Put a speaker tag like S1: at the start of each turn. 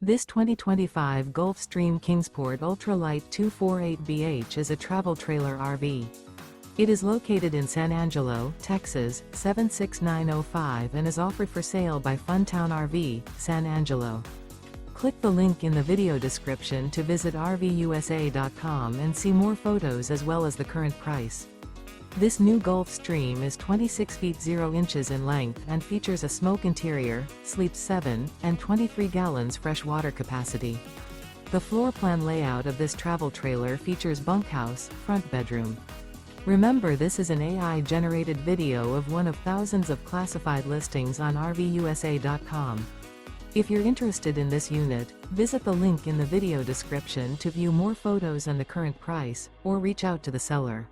S1: This 2025 Gulfstream Kingsport Ultralight 248BH is a travel trailer RV. It is located in San Angelo, Texas, 76905 and is offered for sale by Funtown RV, San Angelo. Click the link in the video description to visit RVUSA.com and see more photos as well as the current price. This new Gulfstream is 26 feet 0 inches in length and features a smoke interior, sleeps 7, and 23 gallons fresh water capacity. The floor plan layout of this travel trailer features bunkhouse, front bedroom. Remember, this is an AI-generated video of one of thousands of classified listings on RVUSA.com. If you're interested in this unit, visit the link in the video description to view more photos and the current price, or reach out to the seller.